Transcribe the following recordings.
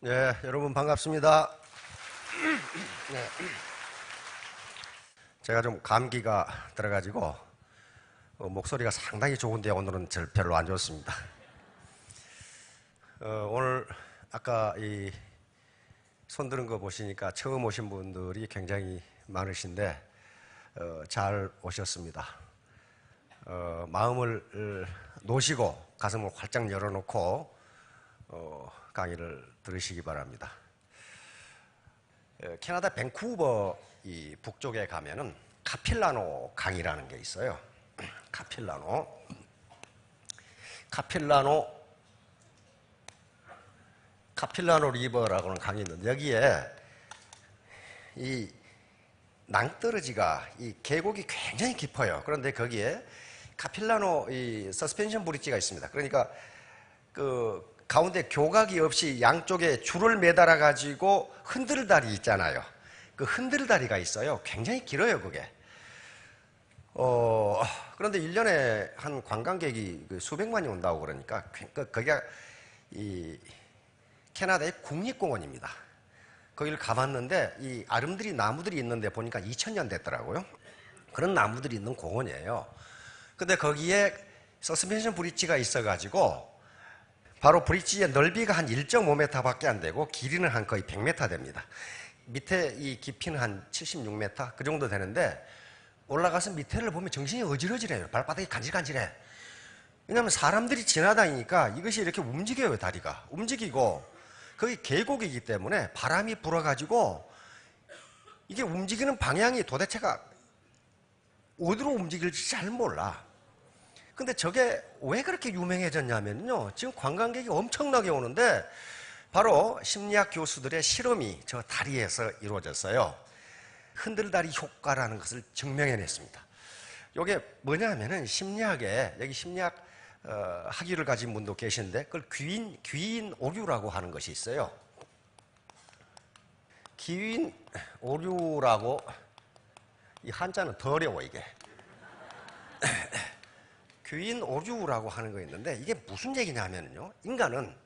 네, 여러분 반갑습니다. 네. 제가 좀 감기가 들어가지고 목소리가 상당히 좋은데 오늘은 별로 안 좋습니다. 오늘 아까 이 손드는 거 보시니까 처음 오신 분들이 굉장히 많으신데 잘 오셨습니다. 마음을 놓으시고 가슴을 활짝 열어놓고 강의를 들으시기 바랍니다. 캐나다 밴쿠버 이 북쪽에 가면은 카필라노 강이라는 게 있어요. 카필라노 리버라고는 강이 있는데 여기에 이 낭떠러지가 이 계곡이 굉장히 깊어요. 그런데 거기에 카필라노 이 서스펜션 브릿지가 있습니다. 그러니까 그 가운데 교각이 없이 양쪽에 줄을 매달아 가지고 흔들다리 있잖아요. 그 흔들다리가 있어요. 굉장히 길어요, 그게. 그런데 1년에 한 관광객이 수백만이 온다고 그러니까 거기가 이 캐나다의 국립공원입니다. 거기를 가봤는데 이 아름드리 나무들이 있는데 보니까 2000년 됐더라고요. 그런 나무들이 있는 공원이에요. 근데 거기에 서스펜션 브릿지가 있어가지고 바로 브릿지의 넓이가 한 1.5m 밖에 안 되고 길이는 한 거의 100m 됩니다. 밑에 이 깊이는 한 76m 그 정도 되는데 올라가서 밑에를 보면 정신이 어질어질해요. 발바닥이 간질간질해. 왜냐하면 사람들이 지나다니니까 이것이 이렇게 움직여요. 다리가 움직이고 거기 계곡이기 때문에 바람이 불어가지고 이게 움직이는 방향이 도대체가 어디로 움직일지 잘 몰라. 근데 저게 왜 그렇게 유명해졌냐면요, 지금 관광객이 엄청나게 오는데 바로 심리학 교수들의 실험이 저 다리에서 이루어졌어요. 흔들다리 효과라는 것을 증명해냈습니다. 이게 뭐냐면은 심리학에 여기 심리학 학위를 가진 분도 계신데 그걸 귀인 오류라고 하는 것이 있어요. 귀인 오류라고, 이 한자는 더 어려워 이게. 귀인 오류라고 하는 거 있는데 이게 무슨 얘기냐면요, 인간은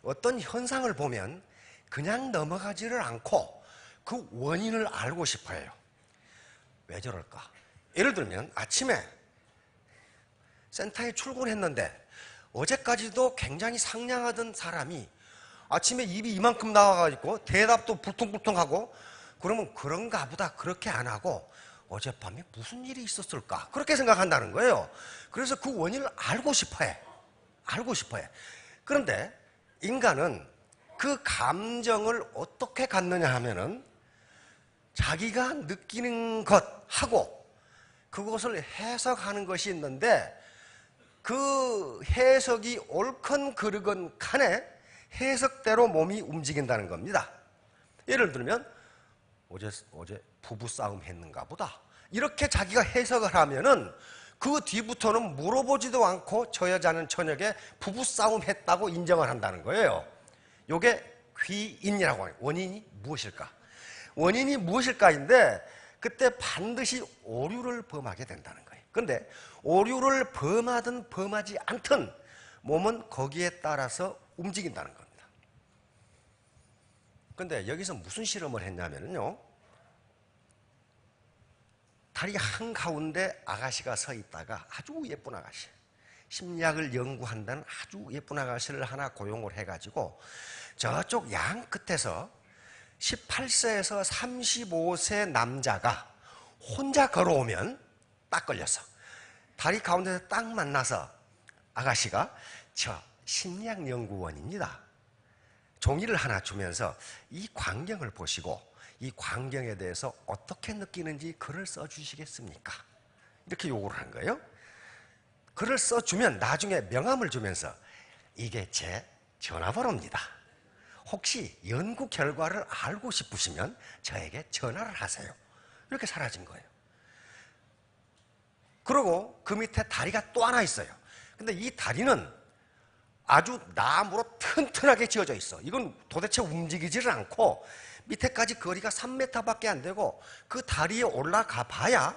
어떤 현상을 보면 그냥 넘어가지를 않고 그 원인을 알고 싶어 해요. 왜 저럴까? 예를 들면 아침에 센터에 출근했는데 어제까지도 굉장히 상냥하던 사람이 아침에 입이 이만큼 나와가지고 대답도 불퉁불퉁하고 그러면 그런가 보다 그렇게 안 하고 어젯밤에 무슨 일이 있었을까? 그렇게 생각한다는 거예요. 그래서 그 원인을 알고 싶어 해. 그런데 인간은 그 감정을 어떻게 갖느냐 하면은 자기가 느끼는 것하고 그것을 해석하는 것이 있는데 그 해석이 옳건 그르건 간에 해석대로 몸이 움직인다는 겁니다. 예를 들면 어제 부부싸움 했는가 보다 이렇게 자기가 해석을 하면은 그 뒤부터는 물어보지도 않고 저 여자는 저녁에 부부싸움 했다고 인정을 한다는 거예요. 이게 귀인이라고 해요. 원인이 무엇일까? 원인이 무엇일까인데 그때 반드시 오류를 범하게 된다는 거예요. 그런데 오류를 범하든 범하지 않든 몸은 거기에 따라서 움직인다는 겁니다. 그런데 여기서 무슨 실험을 했냐면요, 다리 한가운데 아가씨가 서 있다가 아주 예쁜 아가씨, 심리학을 연구한다는 아주 예쁜 아가씨를 하나 고용을 해가지고 저쪽 양 끝에서 18세에서 35세 남자가 혼자 걸어오면 딱 걸렸어. 다리 가운데서 딱 만나서 아가씨가 저 심리학 연구원입니다. 종이를 하나 주면서 이 광경을 보시고 이 광경에 대해서 어떻게 느끼는지 글을 써주시겠습니까? 이렇게 요구를 한 거예요. 글을 써주면 나중에 명함을 주면서 이게 제 전화번호입니다. 혹시 연구 결과를 알고 싶으시면 저에게 전화를 하세요. 이렇게 사라진 거예요. 그리고 그 밑에 다리가 또 하나 있어요. 근데 이 다리는 아주 나무로 튼튼하게 지어져 있어. 이건 도대체 움직이지를 않고 밑에까지 거리가 3m밖에 안 되고 그 다리에 올라가 봐야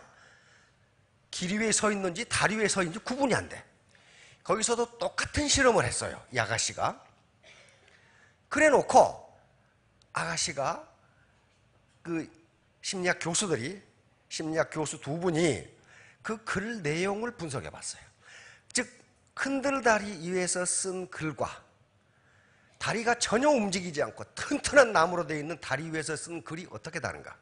길 위에 서 있는지 다리 위에 서 있는지 구분이 안 돼. 거기서도 똑같은 실험을 했어요, 이 아가씨가. 그래 놓고 아가씨가 그 심리학 교수 두 분이 그 글 내용을 분석해 봤어요. 즉 흔들다리 위에서 쓴 글과 다리가 전혀 움직이지 않고 튼튼한 나무로 되어 있는 다리 위에서 쓴 글이 어떻게 다른가?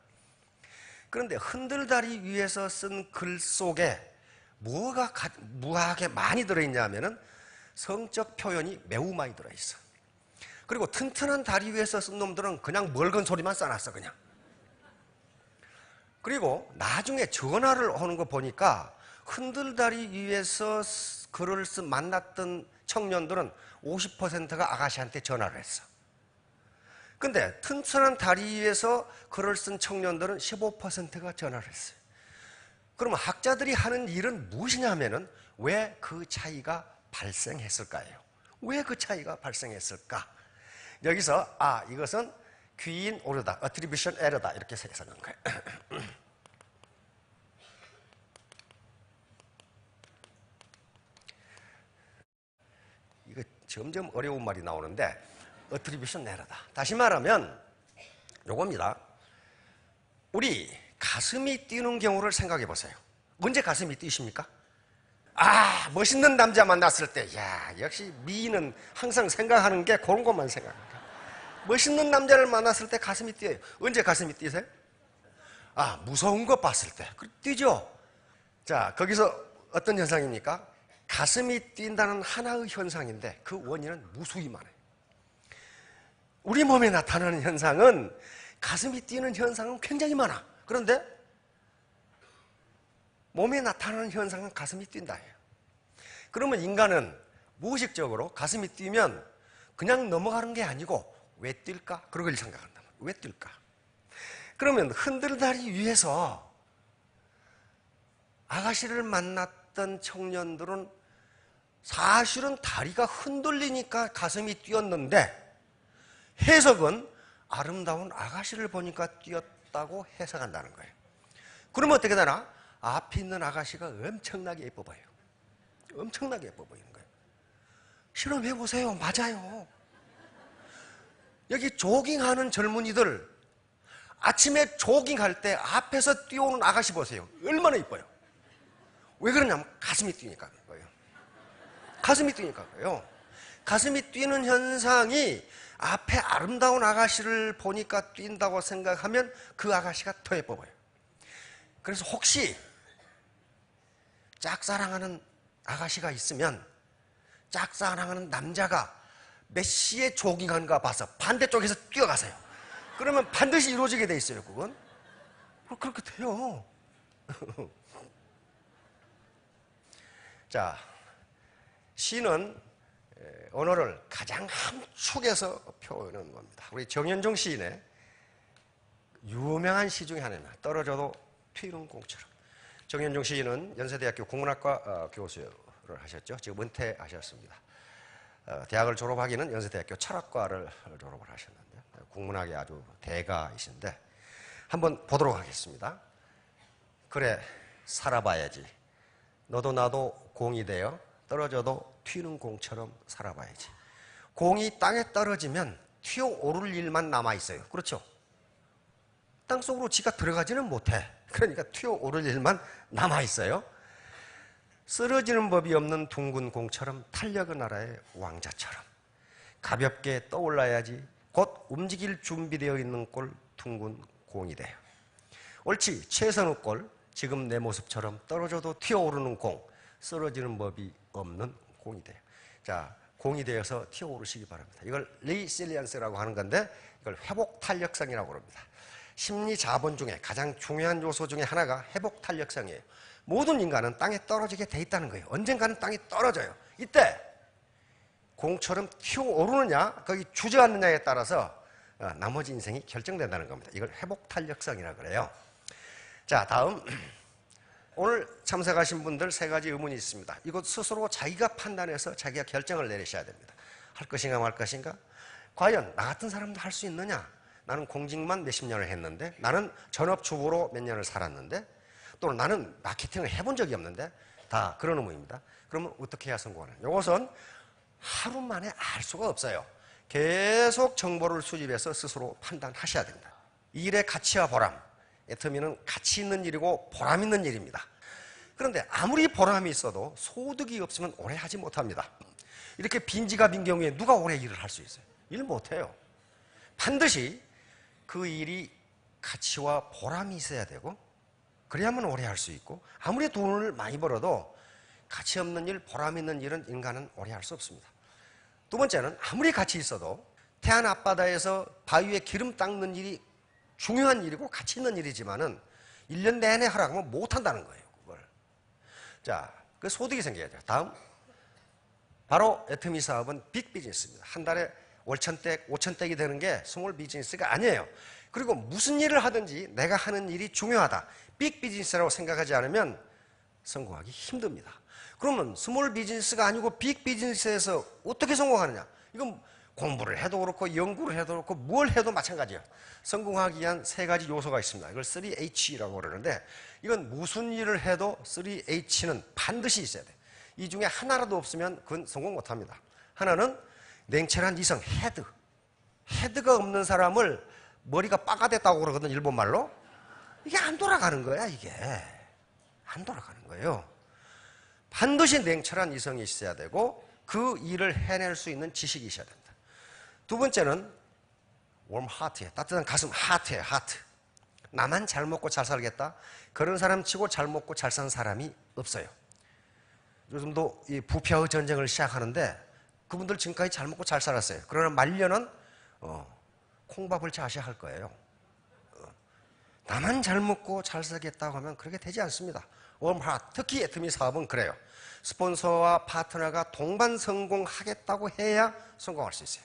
그런데 흔들다리 위에서 쓴 글 속에 뭐가 무하게 많이 들어있냐 하면은 성적 표현이 매우 많이 들어있어. 그리고 튼튼한 다리 위에서 쓴 놈들은 그냥 멀건 소리만 써놨어, 그냥. 그리고 나중에 전화를 하는 거 보니까 흔들다리 위에서 글을 만났던 청년들은 50%가 아가씨한테 전화를 했어. 근데 튼튼한 다리 위에서 글을 쓴 청년들은 15%가 전화를 했어요. 그러면 학자들이 하는 일은 무엇이냐 하면은 왜 그 차이가 발생했을까요? 왜 그 차이가 발생했을까? 여기서 이것은 귀인 오류다, attribution error다 이렇게 해석하는 거예요. 이거 점점 어려운 말이 나오는데 attribution error다. 다시 말하면 요겁니다. 우리 가슴이 뛰는 경우를 생각해 보세요. 언제 가슴이 뛰십니까? 멋있는 남자 만났을 때, 역시 미인은 항상 생각하는 게 그런 것만 생각합니다. 멋있는 남자를 만났을 때 가슴이 뛰어요. 언제 가슴이 뛰세요? 무서운 거 봤을 때. 뛰죠? 자, 거기서 어떤 현상입니까? 가슴이 뛴다는 하나의 현상인데 그 원인은 무수히 많아요. 우리 몸에 나타나는 현상은, 가슴이 뛰는 현상은 굉장히 많아. 그런데 몸에 나타나는 현상은 가슴이 뛴다예요. 그러면 인간은 무의식적으로 가슴이 뛰면 그냥 넘어가는 게 아니고 왜 뛸까? 그걸 생각한다. 왜 뛸까? 그러면 흔들다리 위에서 아가씨를 만났던 청년들은 사실은 다리가 흔들리니까 가슴이 뛰었는데 해석은 아름다운 아가씨를 보니까 뛰었다고 해석한다는 거예요. 그러면 어떻게 되나? 앞에 있는 아가씨가 엄청나게 예뻐 보여요. 엄청나게 예뻐 보이는 거예요. 실험해 보세요. 맞아요. 여기 조깅하는 젊은이들, 아침에 조깅할 때 앞에서 뛰어오는 아가씨 보세요. 얼마나 예뻐요. 왜 그러냐면 가슴이 뛰니까 그래요. 가슴이 뛰니까 그래요. 가슴이 뛰는 현상이 앞에 아름다운 아가씨를 보니까 뛴다고 생각하면 그 아가씨가 더 예뻐 보여요. 그래서 혹시 짝사랑하는 아가씨가 있으면 짝사랑하는 남자가 몇 시에 조깅하는가 봐서 반대쪽에서 뛰어가세요. 그러면 반드시 이루어지게 돼 있어요. 그건 그렇게 돼요. 자, 시는 언어를 가장 함축해서 표현하는 겁니다. 우리 정현종 시인의 유명한 시 중에 하나입니다. 떨어져도 튀는 공처럼. 정현종 시인은 연세대학교 국문학과 교수를 하셨죠. 지금 은퇴하셨습니다. 대학을 졸업하기는 연세대학교 철학과를 졸업을 하셨는데 국문학의 아주 대가이신데 한번 보도록 하겠습니다. 그래 살아봐야지. 너도 나도 공이 되어 떨어져도 튀는 공처럼 살아봐야지. 공이 땅에 떨어지면 튀어오를 일만 남아있어요. 그렇죠? 땅속으로 지가 들어가지는 못해. 그러니까 튀어오를 일만 남아있어요. 쓰러지는 법이 없는 둥근 공처럼 탄력의 나라의 왕자처럼 가볍게 떠올라야지 곧 움직일 준비되어 있는 꼴 둥근 공이 돼요. 옳지, 최선의 꼴, 지금 내 모습처럼 떨어져도 튀어오르는 공, 쓰러지는 법이 없는 공이 돼요. 자, 공이 되어서 튀어오르시기 바랍니다. 이걸 리실리언스라고 하는 건데 이걸 회복 탄력성이라고 합니다. 심리 자본 중에 가장 중요한 요소 중에 하나가 회복 탄력성이에요. 모든 인간은 땅에 떨어지게 돼 있다는 거예요. 언젠가는 땅에 떨어져요. 이때 공처럼 튀어오르느냐 거기 주저앉느냐에 따라서 나머지 인생이 결정된다는 겁니다. 이걸 회복 탄력성이라고 그래요. 자, 다음 오늘 참석하신 분들 세 가지 의문이 있습니다. 이것 스스로 자기가 판단해서 자기가 결정을 내리셔야 됩니다. 할 것인가 말 것인가? 과연 나 같은 사람도 할 수 있느냐? 나는 공직만 몇십 년을 했는데, 나는 전업주부로 몇 년을 살았는데, 또는 나는 마케팅을 해본 적이 없는데, 다 그런 의무입니다. 그러면 어떻게 해야 성공하냐? 이것은 하루 만에 알 수가 없어요. 계속 정보를 수집해서 스스로 판단하셔야 됩니다. 일의 가치와 보람, 애터미는 가치 있는 일이고 보람 있는 일입니다. 그런데 아무리 보람이 있어도 소득이 없으면 오래 하지 못합니다. 이렇게 빈지가 빈 경우에 누가 오래 일을 할 수 있어요? 일 못해요. 반드시 그 일이 가치와 보람이 있어야 되고 그래야만 오래 할 수 있고, 아무리 돈을 많이 벌어도 가치 없는 일, 보람 있는 일은 인간은 오래 할 수 없습니다. 두 번째는 아무리 가치 있어도 태안 앞바다에서 바위에 기름 닦는 일이 중요한 일이고 가치 있는 일이지만은 1년 내내 하라고 하면 못한다는 거예요, 그걸. 자, 그 소득이 생겨야죠. 다음. 바로 애터미 사업은 빅 비즈니스입니다. 한 달에 월천댁, 오천댁이 되는 게 스몰 비즈니스가 아니에요. 그리고 무슨 일을 하든지 내가 하는 일이 중요하다, 빅 비즈니스라고 생각하지 않으면 성공하기 힘듭니다. 그러면 스몰 비즈니스가 아니고 빅 비즈니스에서 어떻게 성공하느냐? 이건 공부를 해도 그렇고 연구를 해도 그렇고 뭘 해도 마찬가지예요. 성공하기 위한 3가지 요소가 있습니다. 이걸 3H라고 그러는데, 이건 무슨 일을 해도 3H는 반드시 있어야 돼요. 이 중에 하나라도 없으면 그건 성공 못합니다. 하나는 냉철한 이성, 헤드. 헤드가 없는 사람을 머리가 빠가됐다고 그러거든, 일본말로. 이게 안 돌아가는 거야, 이게. 안 돌아가는 거예요. 반드시 냉철한 이성이 있어야 되고 그 일을 해낼 수 있는 지식이 있어야 됩니다. 두 번째는 warm heart에, 따뜻한 가슴, 하트에 하트. 나만 잘 먹고 잘 살겠다, 그런 사람 치고 잘 먹고 잘 사는 사람이 없어요. 요즘도 이 부패의 전쟁을 시작하는데 그분들 지금까지 잘 먹고 잘 살았어요. 그러나 말년은 콩밥을 자셔야 할 거예요. 나만 잘 먹고 잘 살겠다고 하면 그렇게 되지 않습니다. 웜하트, 특히 애터미 사업은 그래요. 스폰서와 파트너가 동반 성공하겠다고 해야 성공할 수 있어요.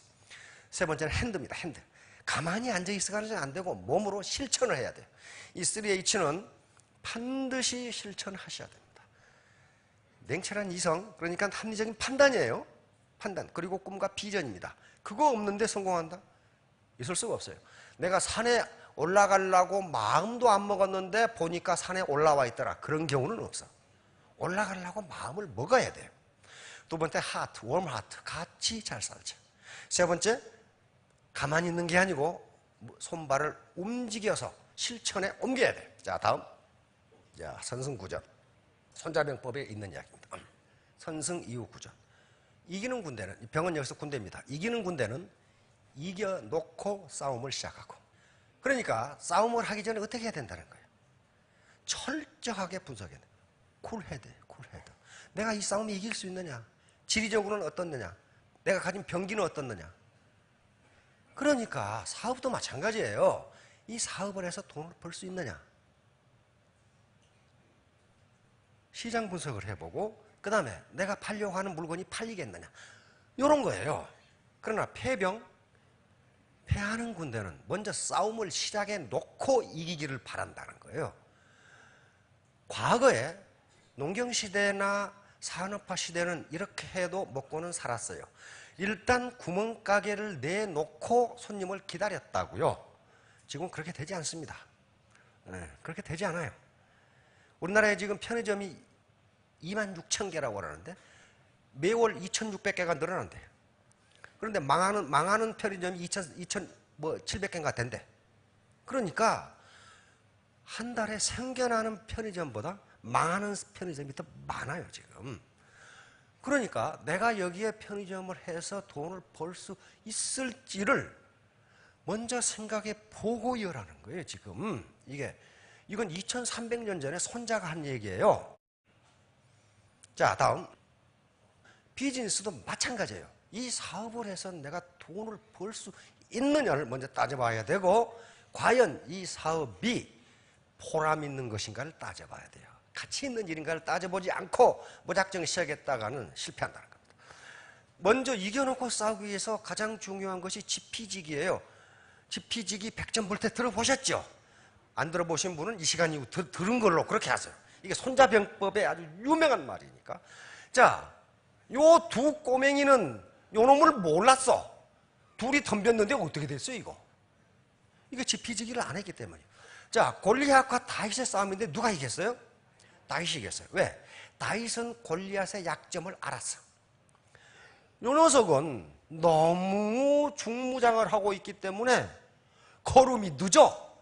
세 번째는 핸드입니다. 핸드. 가만히 앉아 있어가지고 안 되고 몸으로 실천을 해야 돼요. 이 3H는 반드시 실천하셔야 됩니다. 냉철한 이성, 그러니까 합리적인 판단이에요. 판단, 그리고 꿈과 비전입니다. 그거 없는데 성공한다? 있을 수가 없어요. 내가 산에 올라가려고 마음도 안 먹었는데 보니까 산에 올라와 있더라, 그런 경우는 없어. 올라가려고 마음을 먹어야 돼요. 두 번째 하트, 웜 하트, 같이 잘 살자. 세 번째, 가만히 있는 게 아니고 손발을 움직여서 실천에 옮겨야 돼요. 자, 다음. 자, 선승구전. 손자병법에 있는 이야기입니다. 선승이후구전. 이기는 군대는, 병은 여기서 군대입니다. 이기는 군대는 이겨놓고 싸움을 시작하고, 그러니까 싸움을 하기 전에 어떻게 해야 된다는 거예요? 철저하게 분석해야 돼요. 쿨헤드, 쿨헤드. 내가 이 싸움에 이길 수 있느냐? 지리적으로는 어떻느냐? 내가 가진 병기는 어떻느냐? 그러니까 사업도 마찬가지예요. 이 사업을 해서 돈을 벌 수 있느냐? 시장 분석을 해보고 그 다음에 내가 팔려고 하는 물건이 팔리겠느냐? 이런 거예요. 그러나 패하는 군대는 먼저 싸움을 시작해 놓고 이기기를 바란다는 거예요. 과거에 농경시대나 산업화 시대는 이렇게 해도 먹고는 살았어요. 일단 구멍가게를 내놓고 손님을 기다렸다고요. 지금 그렇게 되지 않습니다. 그렇게 되지 않아요. 우리나라에 지금 편의점이 26,000개라고 하는데 매월 2,600개가 늘어난대요. 그런데 망하는 편의점이 2,700개인가 된대. 그러니까 한 달에 생겨나는 편의점보다 망하는 편의점이 더 많아요, 지금. 그러니까 내가 여기에 편의점을 해서 돈을 벌 수 있을지를 먼저 생각해 보고 열하는 거예요, 지금. 이건 2300년 전에 손자가 한 얘기예요. 자, 다음. 비즈니스도 마찬가지예요. 이 사업을 해서 내가 돈을 벌 수 있느냐를 먼저 따져봐야 되고, 과연 이 사업이 보람 있는 것인가를 따져봐야 돼요. 가치 있는 일인가를 따져보지 않고 무작정 시작했다가는 실패한다는 겁니다. 먼저 이겨놓고 싸우기 위해서 가장 중요한 것이 지피지기예요. 지피지기 100점 불태 들어보셨죠? 안 들어보신 분은 이 시간 이후 들은 걸로 그렇게 하세요. 이게 손자병법의 아주 유명한 말이니까. 자, 요 두 꼬맹이는 요 놈을 몰랐어. 둘이 덤볐는데 어떻게 됐어요, 이거? 이거 지피지기를 안 했기 때문이에요. 자, 골리앗과 다윗의 싸움인데 누가 이겼어요? 다윗이 이겼어요. 왜? 다윗은 골리앗의 약점을 알았어. 요 녀석은 너무 중무장을 하고 있기 때문에 걸음이 늦어.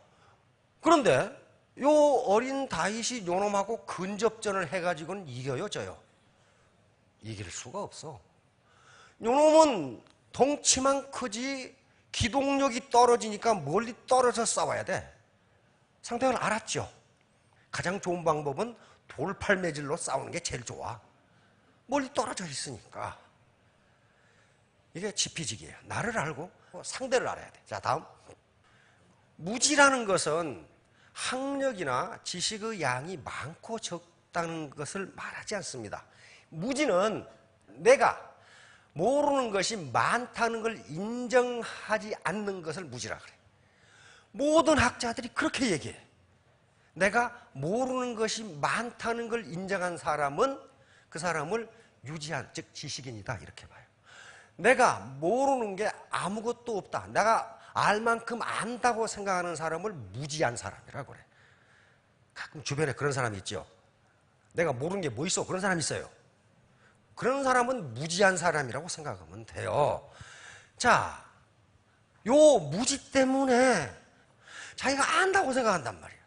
그런데 요 어린 다윗이 요놈하고 근접전을 해가지고는 이겨요, 져요? 이길 수가 없어. 요놈은 덩치만 크지 기동력이 떨어지니까 멀리 떨어져 싸워야 돼. 상대방을 알았죠. 가장 좋은 방법은 돌팔매질로 싸우는 게 제일 좋아. 멀리 떨어져 있으니까. 이게 지피지기예요. 나를 알고 상대를 알아야 돼. 자, 다음. 무지라는 것은 학력이나 지식의 양이 많고 적다는 것을 말하지 않습니다. 무지는 내가 모르는 것이 많다는 걸 인정하지 않는 것을 무지라 그래. 모든 학자들이 그렇게 얘기해. 내가 모르는 것이 많다는 걸 인정한 사람은 그 사람을 유지한, 즉 지식인이다 이렇게 봐요. 내가 모르는 게 아무것도 없다, 내가 알 만큼 안다고 생각하는 사람을 무지한 사람이라고 그래. 가끔 주변에 그런 사람이 있죠. 내가 모르는 게 뭐 있어? 그런 사람이 있어요. 그런 사람은 무지한 사람이라고 생각하면 돼요. 자, 요 무지 때문에 자기가 안다고 생각한단 말이에요.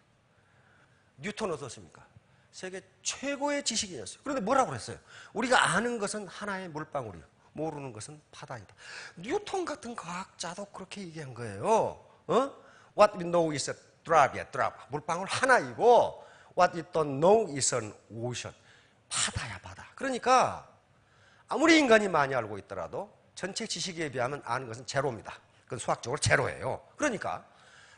뉴턴 어떻습니까? 세계 최고의 지식인이었어요. 그런데 뭐라고 그랬어요? 우리가 아는 것은 하나의 물방울이요, 모르는 것은 파다이다. 뉴턴 같은 과학자도 그렇게 얘기한 거예요. What we know is a drop이야, drop. 물방울 하나이고 What we don't know is an ocean. 바다야, 바다. 그러니까 아무리 인간이 많이 알고 있더라도 전체 지식에 비하면 아는 것은 제로입니다. 그건 수학적으로 제로예요. 그러니까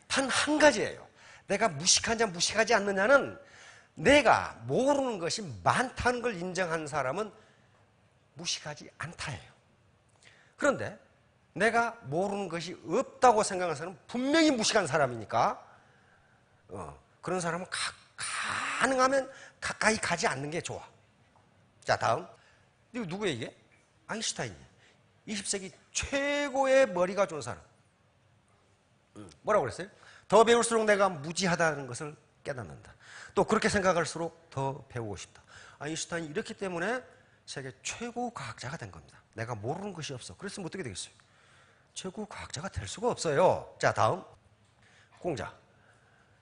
단 한 가지예요. 내가 무식하냐 무식하지 않느냐는 내가 모르는 것이 많다는 걸 인정한 사람은 무식하지 않다예요. 그런데 내가 모르는 것이 없다고 생각하는 사람은 분명히 무식한 사람이니까 그런 사람은 가능하면 가까이 가지 않는 게 좋아. 자, 다음. 이거 누구 얘기해? 아인슈타인이에요. 20세기 최고의 머리가 좋은 사람. 뭐라고 그랬어요? 더 배울수록 내가 무지하다는 것을 깨닫는다. 또 그렇게 생각할수록 더 배우고 싶다. 아인슈타인이 이렇기 때문에 세계 최고 과학자가 된 겁니다. 내가 모르는 것이 없어. 그랬으면 어떻게 되겠어요? 최고 과학자가 될 수가 없어요. 자, 다음. 공자.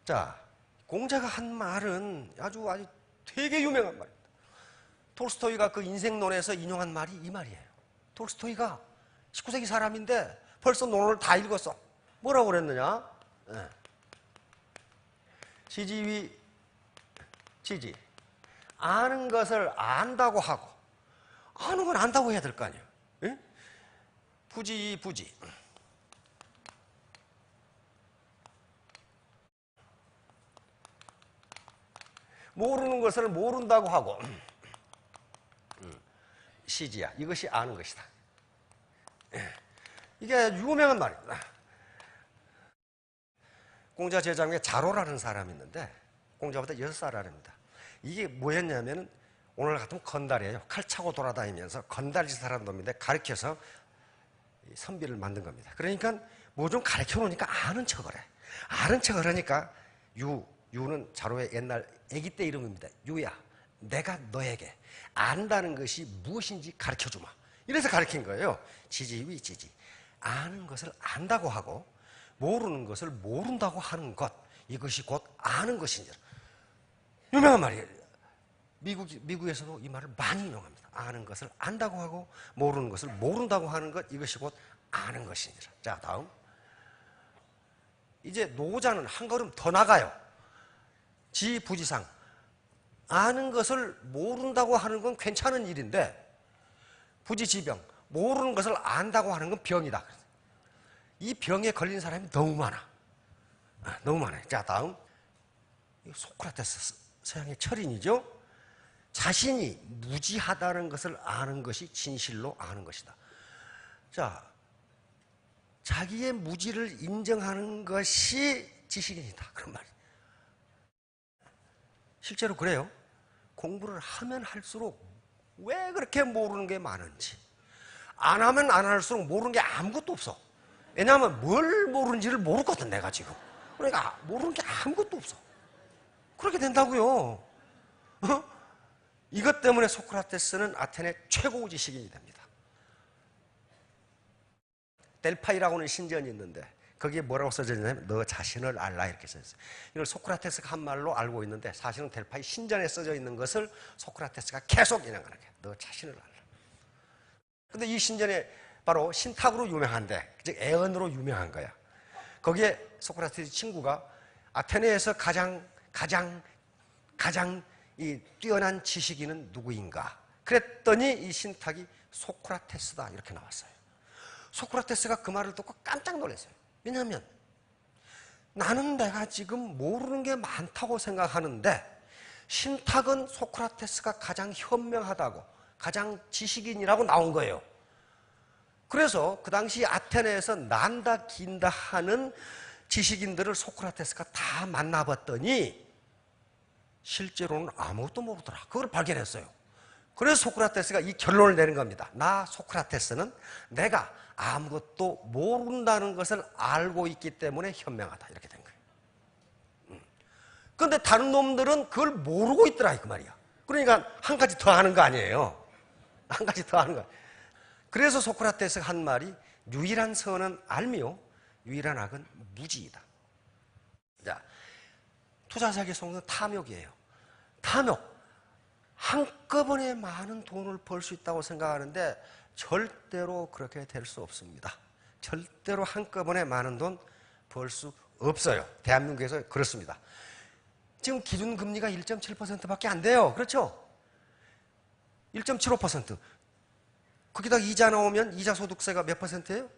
자, 공자가 한 말은 아주 되게 유명한 말입니다. 톨스토이가 그 인생론에서 인용한 말이 이 말이에요. 톨스토이가 19세기 사람인데 벌써 논어를 다 읽었어. 뭐라고 그랬느냐? 네. 지지위 지지. 아는 것을 안다고 하고, 아는 건 안다고 해야 될 거 아니에요. 예? 부지 부지. 모르는 것을 모른다고 하고, 시지야. 이것이 아는 것이다. 이게 유명한 말입니다. 공자 제자 중에 자로라는 사람이 있는데 공자보다 6살 아래입니다. 이게 뭐였냐면 오늘 같으면 건달이에요. 칼 차고 돌아다니면서 건달짓을 하는 놈인데 가르쳐서 선비를 만든 겁니다. 그러니까 뭐 좀 가르쳐 놓으니까 아는 척을 해. 아는 척을 하니까 유는 자로의 옛날 아기 때 이름입니다. 유야, 내가 너에게 안다는 것이 무엇인지 가르쳐주마. 이래서 가르친 거예요. 지지위 지지. 아는 것을 안다고 하고 모르는 것을 모른다고 하는 것, 이것이 곧 아는 것이니라. 유명한 말이에요. 미국에서도 이 말을 많이 인용합니다. 아는 것을 안다고 하고 모르는 것을 모른다고 하는 것, 이것이 곧 아는 것이니라. 자, 다음. 이제 노자는 한 걸음 더 나가요. 지부지상. 아는 것을 모른다고 하는 건 괜찮은 일인데 부지지병, 모르는 것을 안다고 하는 건 병이다. 이 병에 걸린 사람이 너무 많아. 너무 많아요. 자, 다음. 소크라테스, 서양의 철인이죠. 자신이 무지하다는 것을 아는 것이 진실로 아는 것이다. 자, 자기의 무지를 인정하는 것이 지식인이다. 그런 말이에요. 실제로 그래요. 공부를 하면 할수록 왜 그렇게 모르는 게 많은지, 안 하면 안 할수록 모르는 게 아무것도 없어. 왜냐하면 뭘 모르는지를 모르거든, 내가 지금. 그러니까 모르는 게 아무것도 없어. 그렇게 된다고요. 이것 때문에 소크라테스는 아테네 최고 지식인이 됩니다. 델파이라고 하는 신전이 있는데 거기에 뭐라고 써져 있냐면 너 자신을 알라 이렇게 써져 있어요. 이걸 소크라테스가 한 말로 알고 있는데 사실은 델파이 신전에 써져 있는 것을 소크라테스가 계속 인용하는 거예요. 너 자신을 알라. 근데 이 신전이 바로 신탁으로 유명한데, 즉 애언으로 유명한 거야. 거기에 소크라테스 친구가 아테네에서 가장 이 뛰어난 지식인은 누구인가? 그랬더니 이 신탁이 소크라테스다 이렇게 나왔어요. 소크라테스가 그 말을 듣고 깜짝 놀랐어요. 왜냐하면 나는 내가 지금 모르는 게 많다고 생각하는데 신탁은 소크라테스가 가장 현명하다고, 가장 지식인이라고 나온 거예요. 그래서 그 당시 아테네에서 난다 긴다 하는 지식인들을 소크라테스가 다 만나봤더니 실제로는 아무것도 모르더라. 그걸 발견했어요. 그래서 소크라테스가 이 결론을 내는 겁니다. 나 소크라테스는 내가 아무것도 모른다는 것을 알고 있기 때문에 현명하다. 이렇게 된 거예요. 그런데 다른 놈들은 그걸 모르고 있더라 그 말이야. 그러니까 한 가지 더 하는 거 아니에요. 한 가지 더 하는 거. 그래서 소크라테스가 한 말이 유일한 선은 알미요 유일한 악은 무지이다. 자, 투자사기 속는 탐욕이에요. 탐욕. 한꺼번에 많은 돈을 벌 수 있다고 생각하는데 절대로 그렇게 될 수 없습니다. 절대로 한꺼번에 많은 돈 벌 수 없어요. 대한민국에서 그렇습니다. 지금 기준금리가 1.7%밖에 안 돼요. 그렇죠? 1.75%. 거기다 이자 나오면 이자 소득세가 몇 퍼센트예요?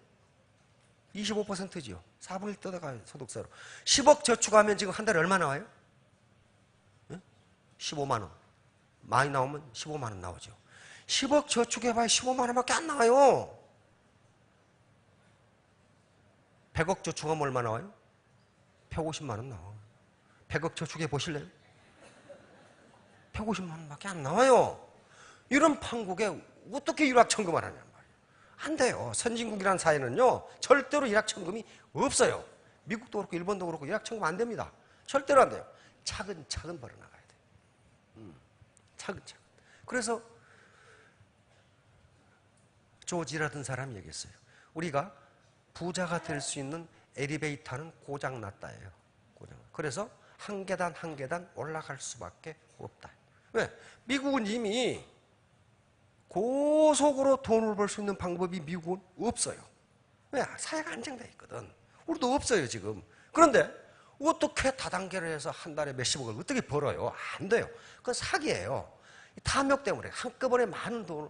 25%지요. 4분의 1 뜯어가요, 소득세로. 10억 저축하면 지금 한 달에 얼마 나와요? 15만 원. 많이 나오면 15만 원 나오죠. 10억 저축해봐야 15만 원밖에 안 나와요. 100억 저축하면 얼마 나와요? 150만 원 나와요. 100억 저축해 보실래요? 150만 원밖에 안 나와요. 이런 판국에 어떻게 일확천금을 하냔 말이에요. 안 돼요. 선진국이라는 사회는요, 절대로 일확천금이 없어요. 미국도 그렇고 일본도 그렇고 일확천금 안 됩니다. 절대로 안 돼요. 차근차근 벌어나가야 돼요. 차근차근. 그래서 조지라던 사람이 얘기했어요. 우리가 부자가 될 수 있는 엘리베이터는 고장났다예요. 그래서 한 계단 한 계단 올라갈 수밖에 없다. 왜? 미국은 이미 고속으로 돈을 벌 수 있는 방법이 미국은 없어요. 왜? 사회가 안정되어 있거든. 우리도 없어요 지금. 그런데 어떻게 다단계를 해서 한 달에 몇십억을 어떻게 벌어요? 안 돼요. 그건 사기예요. 탐욕 때문에 한꺼번에 많은 돈을.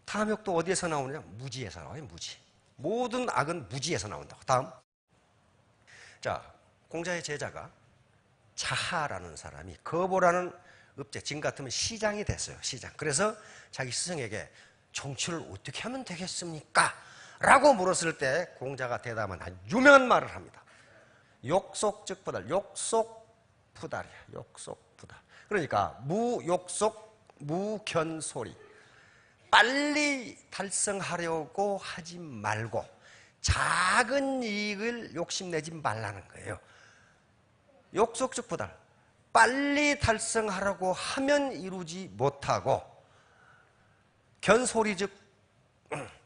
탐욕도 어디에서 나오느냐? 무지에서 나와요. 무지. 모든 악은 무지에서 나온다고. 다음. 자, 공자의 제자가 자하라는 사람이 거보라는 업체, 지금 같으면 시장이 됐어요. 시장. 그래서 자기 스승에게 정치를 어떻게 하면 되겠습니까? 라고 물었을 때 공자가 대답한 아주 유명한 말을 합니다. 욕속즉부달. 욕속부달이야. 욕속부달. 그러니까 무욕속 무견소리. 빨리 달성하려고 하지 말고 작은 이익을 욕심내지 말라는 거예요. 욕속즉부달. 빨리 달성하려고 하면 이루지 못하고, 견소리즉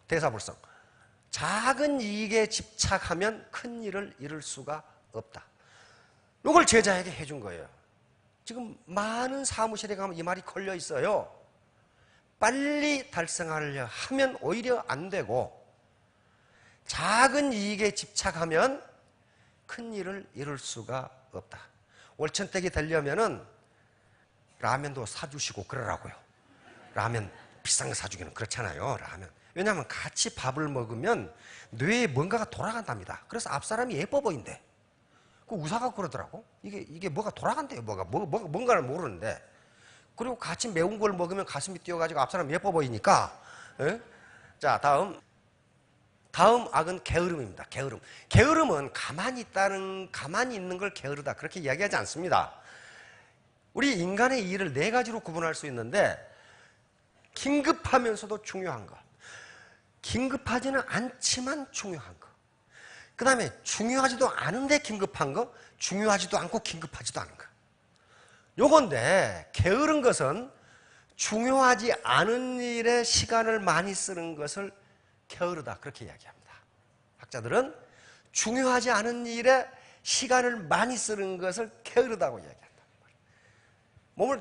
대사불성. 작은 이익에 집착하면 큰 일을 이룰 수가 없다. 이걸 제자에게 해준 거예요. 지금 많은 사무실에 가면 이 말이 걸려 있어요. 빨리 달성하려 하면 오히려 안 되고, 작은 이익에 집착하면 큰 일을 이룰 수가 없다. 월천댁이 되려면은 라면도 사주시고 그러라고요. 라면 비싼 거 사주기는 그렇잖아요. 라면. 왜냐하면 같이 밥을 먹으면 뇌에 뭔가가 돌아간답니다. 그래서 앞사람이 예뻐 보인대. 그 의사가 그러더라고. 이게 뭐가 돌아간대요. 뭔가를 모르는데. 그리고 같이 매운 걸 먹으면 가슴이 뛰어가지고 앞사람 예뻐 보이니까. 에? 자, 다음 악은 게으름입니다. 게으름. 게으름은 가만히 있는 걸 게으르다. 그렇게 이야기하지 않습니다. 우리 인간의 일을 네 가지로 구분할 수 있는데, 긴급하면서도 중요한 것. 긴급하지는 않지만 중요한 것. 그 다음에 중요하지도 않은데 긴급한 것, 중요하지도 않고 긴급하지도 않은 것. 요건데, 게으른 것은 중요하지 않은 일에 시간을 많이 쓰는 것을 게으르다. 그렇게 이야기합니다. 학자들은 중요하지 않은 일에 시간을 많이 쓰는 것을 게으르다고 이야기한다.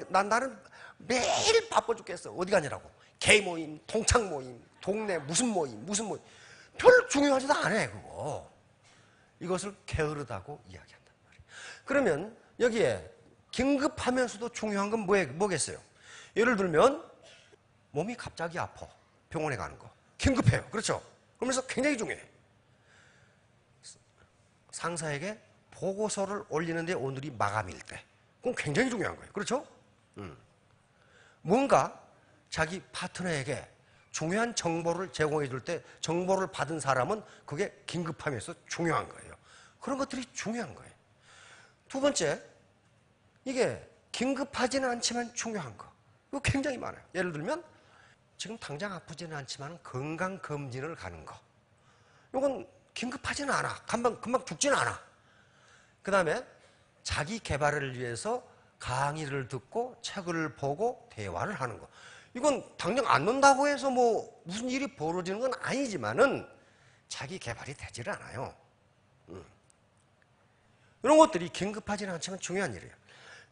나는 매일 바빠 죽겠어. 어디 가냐라고. 개 모임, 동창 모임, 동네 무슨 모임. 별 중요하지도 않아, 그거. 이것을 게으르다고 이야기한단 말이에요. 그러면 여기에 긴급하면서도 중요한 건 뭐겠어요? 예를 들면 몸이 갑자기 아파. 병원에 가는 거. 긴급해요. 그렇죠? 그러면서 굉장히 중요해. 상사에게 보고서를 올리는데 오늘이 마감일 때. 그건 굉장히 중요한 거예요. 그렇죠? 뭔가 자기 파트너에게 중요한 정보를 제공해 줄 때 정보를 받은 사람은 그게 긴급하면서 중요한 거예요. 그런 것들이 중요한 거예요. 두 번째, 이게 긴급하지는 않지만 중요한 거. 이거 굉장히 많아요. 예를 들면 지금 당장 아프지는 않지만 건강검진을 가는 거. 이건 긴급하지는 않아. 금방 죽지는 않아. 그 다음에 자기 개발을 위해서 강의를 듣고 책을 보고 대화를 하는 거. 이건 당장 안 논다고 해서 뭐 무슨 일이 벌어지는 건 아니지만은 자기 개발이 되지를 않아요. 이런 것들이 긴급하지는 않지만 중요한 일이에요.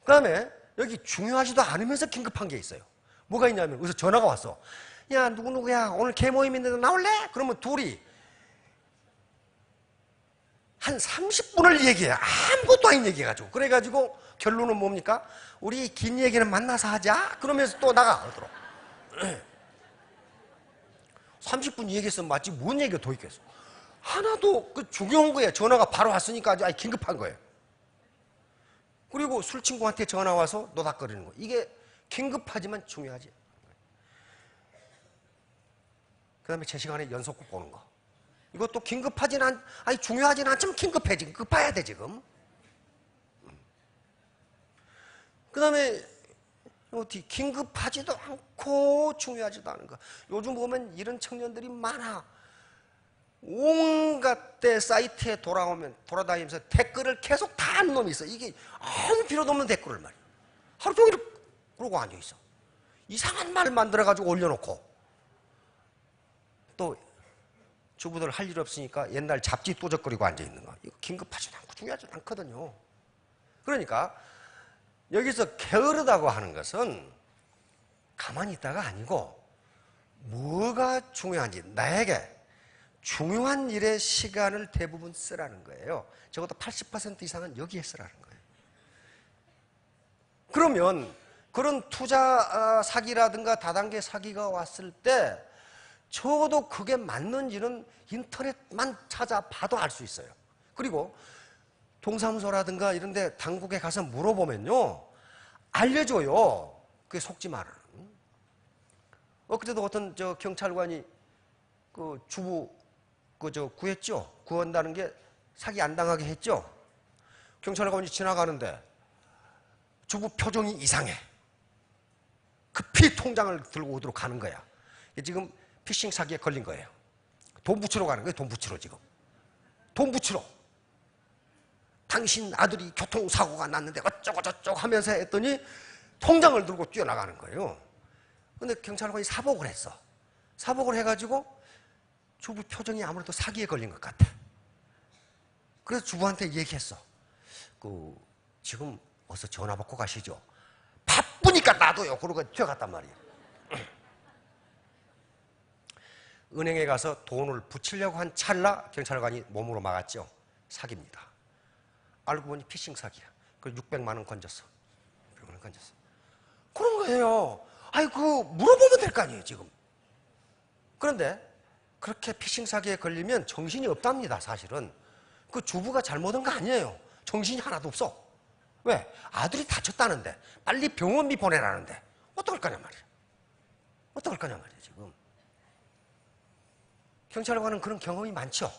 그 다음에 여기 중요하지도 않으면서 긴급한 게 있어요. 뭐가 있냐면 여기서 전화가 왔어. 야, 누구야 오늘 개모임 있는데 나올래? 그러면 둘이 한 30분을 얘기해. 아무것도 아닌 얘기해가지고. 그래가지고 결론은 뭡니까? 우리 긴 얘기는 만나서 하자. 그러면서 또 나가. 30분 얘기했으면 맞지 뭔 얘기가 더 있겠어. 하나도 그 중요한 거예요. 전화가 바로 왔으니까 아주 긴급한 거예요. 그리고 술 친구한테 전화 와서 노닥거리는 거. 이게 긴급하지만 중요하지. 그 다음에 제 시간에 연속극 보는 거. 이것도 중요하진 않지만 긴급해. 지금 급해야 돼, 지금. 그 다음에 어디 긴급하지도 않고 중요하지도 않은 거. 요즘 보면 이런 청년들이 많아. 온갖 데 사이트에 돌아다니면서 댓글을 계속 다 하는 놈이 있어. 이게 아무 필요도 없는 댓글을 말이야. 하루 종일 그러고 앉아있어. 이상한 말을 만들어가지고 올려놓고. 또 주부들 할 일 없으니까 옛날 잡지 또적거리고 앉아있는 거. 이거 긴급하지도 않고 중요하지도 않거든요. 그러니까 여기서 게으르다고 하는 것은 가만히 있다가 아니고 뭐가 중요한지 나에게 중요한 일에 시간을 대부분 쓰라는 거예요. 적어도 80% 이상은 여기에 쓰라는 거예요. 그러면 그런 투자 사기라든가 다단계 사기가 왔을 때 적어도 그게 맞는지는 인터넷만 찾아봐도 알 수 있어요. 그리고 동사무소라든가 이런 데 당국에 가서 물어보면요. 알려줘요. 그게 속지 말아요. 엊그제도 어떤 경찰관이 그 주부 구했죠. 구한다는 게 사기 안 당하게 했죠. 경찰관이 지나가는데 주부 표정이 이상해. 급히 통장을 들고 오도록 하는 거야. 지금 피싱 사기에 걸린 거예요. 돈 붙이러 가는 거예요. 돈 붙이러 지금. 돈 붙이러. 당신 아들이 교통사고가 났는데 어쩌고 저쩌고 하면서 했더니 통장을 들고 뛰어나가는 거예요. 근데 경찰관이 사복을 했어. 사복을 해가지고 주부 표정이 아무래도 사기에 걸린 것 같아. 그래서 주부한테 얘기했어. 지금 어서 전화 받고 가시죠. 바쁘니까 나도요. 그러고 뛰어갔단 말이에요. 은행에 가서 돈을 붙이려고 한 찰나 경찰관이 몸으로 막았죠. 사기입니다. 알고 보니 피싱 사기야. 그 600만 원 건졌어. 600만 원 건졌어. 그런 거예요. 물어보면 될 거 아니에요, 지금. 그런데 그렇게 피싱 사기에 걸리면 정신이 없답니다, 사실은. 그 주부가 잘못한 거 아니에요. 정신이 하나도 없어. 왜? 아들이 다쳤다는데 빨리 병원비 보내라는데 어떡할 거냐 말이야. 어떡할 거냐 말이야, 지금. 경찰관은 그런 경험이 많죠.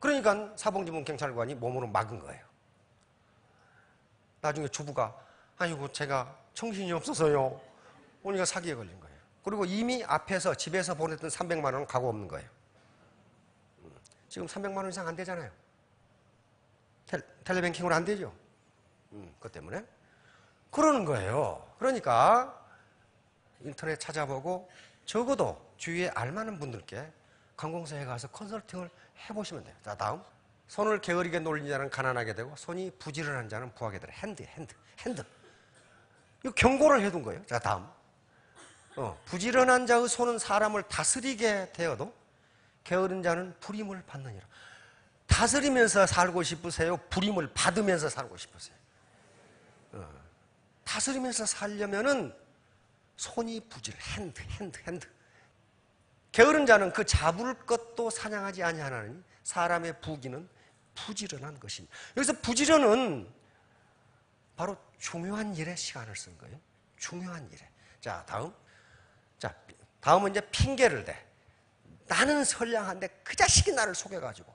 그러니까 사봉지문 경찰관이 몸으로 막은 거예요. 나중에 주부가 아이고 제가 정신이 없어서요. 오니까 사기에 걸린 거예요. 그리고 이미 앞에서 집에서 보냈던 300만 원은 가고 없는 거예요. 지금 300만 원 이상 안 되잖아요. 텔레뱅킹으로 안 되죠. 그것 때문에 그러는 거예요. 그러니까 인터넷 찾아보고 적어도 주위에 알만한 분들께 관공서에 가서 컨설팅을 해보시면 돼요. 자, 다음. 손을 게으르게 놀린 자는 가난하게 되고 손이 부지런한 자는 부하게 되라. 핸드. 이거 경고를 해둔 거예요. 자, 다음. 부지런한 자의 손은 사람을 다스리게 되어도 게으른 자는 불임을 받느니라. 다스리면서 살고 싶으세요? 불임을 받으면서 살고 싶으세요? 다스리면서 살려면은 손이 부지런, 핸드. 게으른 자는 그 잡을 것도 사냥하지 아니하나니 사람의 부귀는 부지런한 것입니다. 여기서 부지런은 바로 중요한 일에 시간을 쓴 거예요. 중요한 일에. 자, 다음. 자, 다음은 이제 핑계를 대. 나는 선량한데 그 자식이 나를 속여가지고.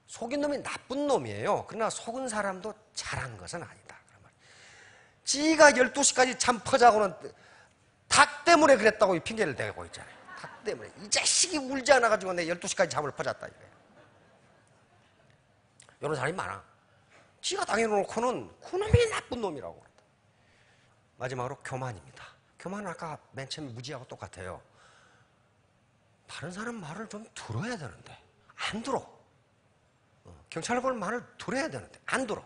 속인 놈이 나쁜 놈이에요. 그러나 속은 사람도 잘한 것은 아니다. 지가 12시까지 잠 퍼자고는 닭 때문에 그랬다고 핑계를 대고 있잖아요. 닭 때문에. 이 자식이 울지 않아가지고 내 12시까지 잠을 퍼잤다. 이거예요. 이런 사람이 많아. 지가 당해놓고는 그놈이 나쁜 놈이라고 그런다. 마지막으로 교만입니다. 교만은 아까 맨 처음에 무지하고 똑같아요. 다른 사람 말을 좀 들어야 되는데 안 들어. 경찰관 말을 들어야 되는데 안 들어.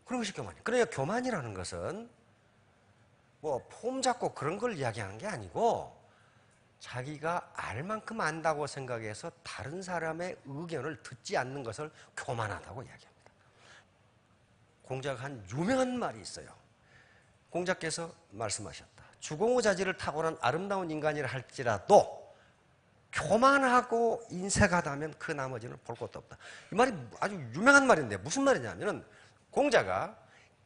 그런 것이 교만이에요. 그러니까 교만이라는 것은 뭐 폼 잡고 그런 걸 이야기하는 게 아니고 자기가 알 만큼 안다고 생각해서 다른 사람의 의견을 듣지 않는 것을 교만하다고 이야기합니다. 공자가 한 유명한 말이 있어요. 공자께서 말씀하셨다. 주공의자질을 타고난 아름다운 인간이라 할지라도 교만하고 인색하다면 그 나머지는 볼 것도 없다. 이 말이 아주 유명한 말인데 무슨 말이냐면은 공자가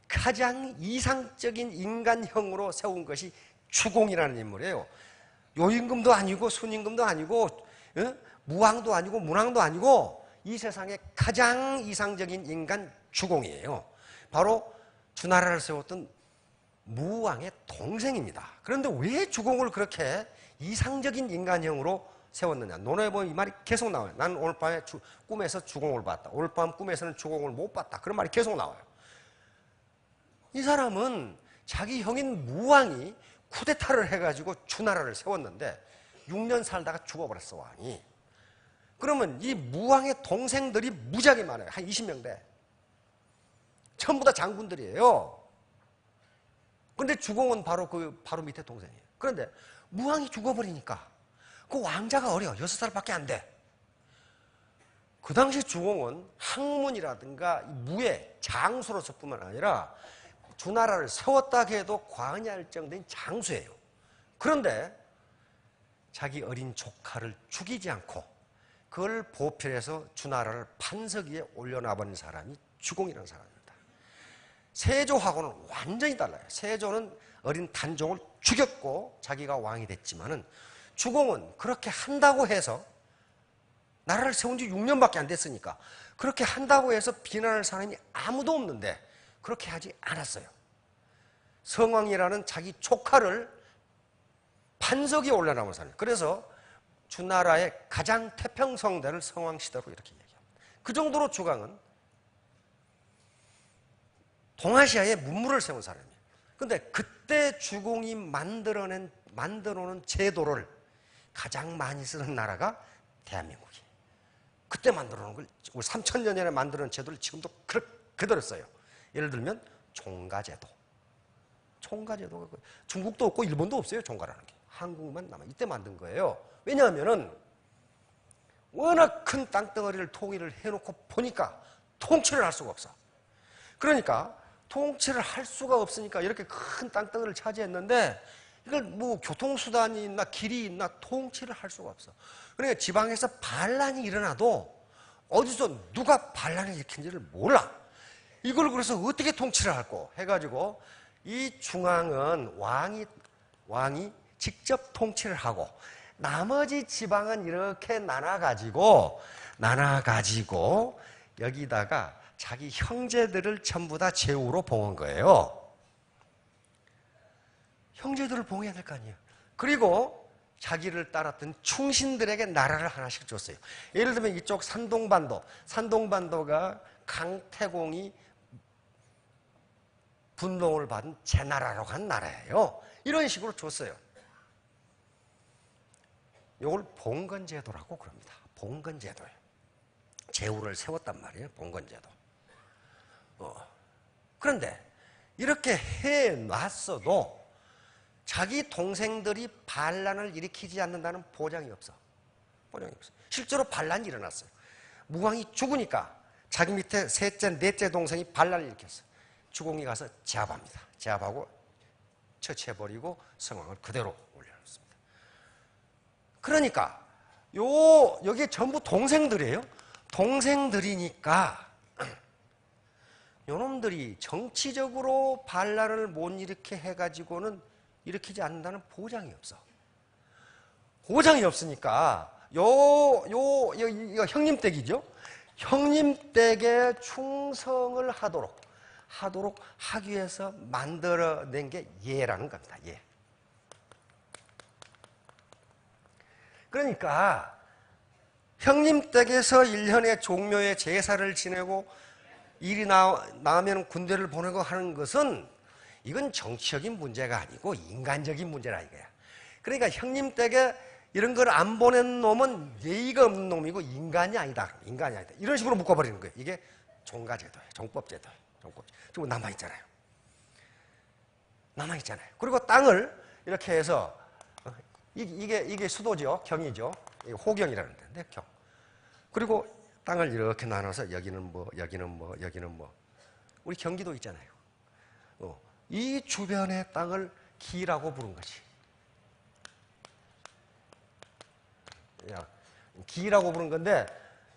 가장 이상적인 인간형으로 세운 것이 주공이라는 인물이에요. 요임금도 아니고 순임금도 아니고 무왕도 아니고 문왕도 아니고 이 세상에 가장 이상적인 인간 주공이에요. 바로 주나라를 세웠던 무왕의 동생입니다. 그런데 왜 주공을 그렇게 이상적인 인간형으로 세웠느냐. 논어에 보면 이 말이 계속 나와요. 나는 오늘 밤에 꿈에서 주공을 봤다. 오늘 밤 꿈에서는 주공을 못 봤다. 그런 말이 계속 나와요. 이 사람은 자기 형인 무왕이 쿠데타를 해가지고 주나라를 세웠는데 6년 살다가 죽어버렸어, 왕이. 그러면 이 무왕의 동생들이 무지하게 많아요. 한 20명 돼. 전부 다 장군들이에요. 그런데 주공은 바로 밑에 동생이에요. 그런데 무왕이 죽어버리니까 그 왕자가 어려. 6살밖에 안 돼. 그 당시 주공은 학문이라든가 무예, 장수로서뿐만 아니라 주나라를 세웠다 해도 과언이 할 정도인 장수예요. 그런데 자기 어린 조카를 죽이지 않고 그걸 보필해서 주나라를 판석 위에 올려놔버린 사람이 주공이라는 사람입니다. 세조하고는 완전히 달라요. 세조는 어린 단종을 죽였고 자기가 왕이 됐지만은 주공은 그렇게 한다고 해서 나라를 세운 지 6년밖에 안 됐으니까 그렇게 한다고 해서 비난할 사람이 아무도 없는데 그렇게 하지 않았어요. 성왕이라는 자기 조카를 판석에 올려놓은 사람. 그래서 주나라의 가장 태평성대를 성왕시대로 이렇게 얘기합니다. 그 정도로 주광은 동아시아에 문물을 세운 사람이에요. 그런데 그때 주공이 만들어놓은 제도를 가장 많이 쓰는 나라가 대한민국이에요. 그때 만들어놓은 걸, 우리 3000년 전에 만들어놓은 제도를 지금도 그대로 써요. 예를 들면 종가제도. 종가제도가 중국도 없고 일본도 없어요. 종가라는 게. 한국만 남아. 이때 만든 거예요. 왜냐하면은 워낙 큰 땅덩어리를 통일을 해놓고 보니까 통치를 할 수가 없어. 그러니까 통치를 할 수가 없으니까 이렇게 큰 땅덩어리를 차지했는데 이걸 뭐 교통수단이 있나 길이 있나 통치를 할 수가 없어. 그러니까 지방에서 반란이 일어나도 어디서 누가 반란을 일으킨지를 몰라. 이걸 그래서 어떻게 통치를 할까 해가지고 이 중앙은 왕이 직접 통치를 하고 나머지 지방은 이렇게 나눠가지고 여기다가 자기 형제들을 전부 다 제후로 봉한 거예요. 형제들을 봉해야 될 거 아니에요. 그리고 자기를 따랐던 충신들에게 나라를 하나씩 줬어요. 예를 들면 이쪽 산동반도가 강태공이 분봉을 받은 제나라로 간 나라예요. 이런 식으로 줬어요. 이걸 봉건제도라고 그럽니다. 봉건제도예요. 제후를 세웠단 말이에요. 봉건제도. 그런데 이렇게 해놨어도 자기 동생들이 반란을 일으키지 않는다는 보장이 없어. 보장이 없어. 실제로 반란이 일어났어요. 무광이 죽으니까 자기 밑에 셋째, 넷째 동생이 반란을 일으켰어. 주공이 가서 제압합니다. 제압하고 처치해버리고 성왕을 그대로 올려놓습니다. 그러니까 여기 전부 동생들이에요. 동생들이니까 요놈들이 정치적으로 반란을 못 일으켜 해가지고는 일으키지 않는다는 보장이 없어. 보장이 없으니까 이거 형님 댁이죠. 형님 댁에 충성을 하도록 하기 위해서 만들어낸 게 예라는 겁니다. 예. 그러니까 형님 댁에서 1년에 종묘에 제사를 지내고 일이 나오면 군대를 보내고 하는 것은 이건 정치적인 문제가 아니고 인간적인 문제라 이거야. 그러니까 형님 댁에 이런 걸 안 보낸 놈은 예의가 없는 놈이고 인간이 아니다. 인간이 아니다. 이런 식으로 묶어버리는 거예요. 이게 종가제도예요. 종법제도예요. 지금 남아있잖아요. 남아있잖아요. 그리고 땅을 이렇게 해서 이게 수도죠. 경이죠. 호경이라는 데인데 경. 그리고 땅을 이렇게 나눠서 여기는 뭐 여기는 뭐 여기는 뭐 우리 경기도 있잖아요. 이 주변의 땅을 기라고 부른 거지. 기라고 부른 건데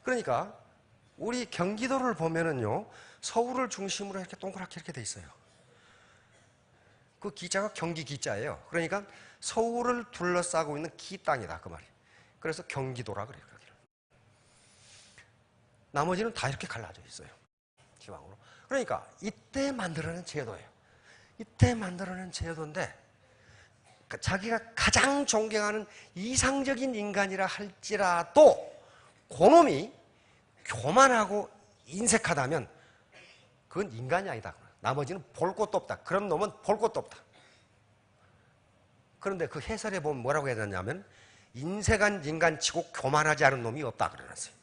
그러니까 우리 경기도를 보면은요 서울을 중심으로 이렇게 동그랗게 이렇게 돼 있어요. 그 기자가 경기 기자예요. 그러니까 서울을 둘러싸고 있는 기 땅이다 그 말이. 그래서 경기도라 그래요. 거기를. 나머지는 다 이렇게 갈라져 있어요. 지방으로. 그러니까 이때 만들어낸 제도예요. 이때 만들어낸 제도인데 자기가 가장 존경하는 이상적인 인간이라 할지라도 그놈이 교만하고 인색하다면 그건 인간이 아니다. 나머지는 볼 것도 없다. 그런 놈은 볼 것도 없다. 그런데 그 해설에 보면 뭐라고 해야 되냐면 인색한 인간치고 교만하지 않은 놈이 없다 그래놨어요.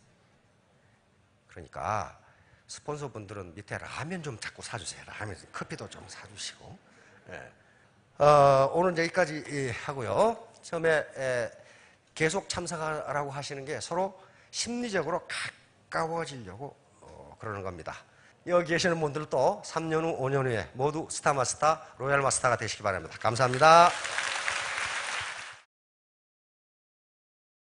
그러니까 스폰서분들은 밑에 라면 좀 자꾸 사주세요. 라면, 커피도 좀 사주시고. 예. 오늘 여기까지 하고요. 처음에 계속 참석하라고 하시는 게 서로 심리적으로 가까워지려고 그러는 겁니다. 여기 계시는 분들도 3년 후, 5년 후에 모두 스타마스터, 로얄마스터가 되시기 바랍니다. 감사합니다.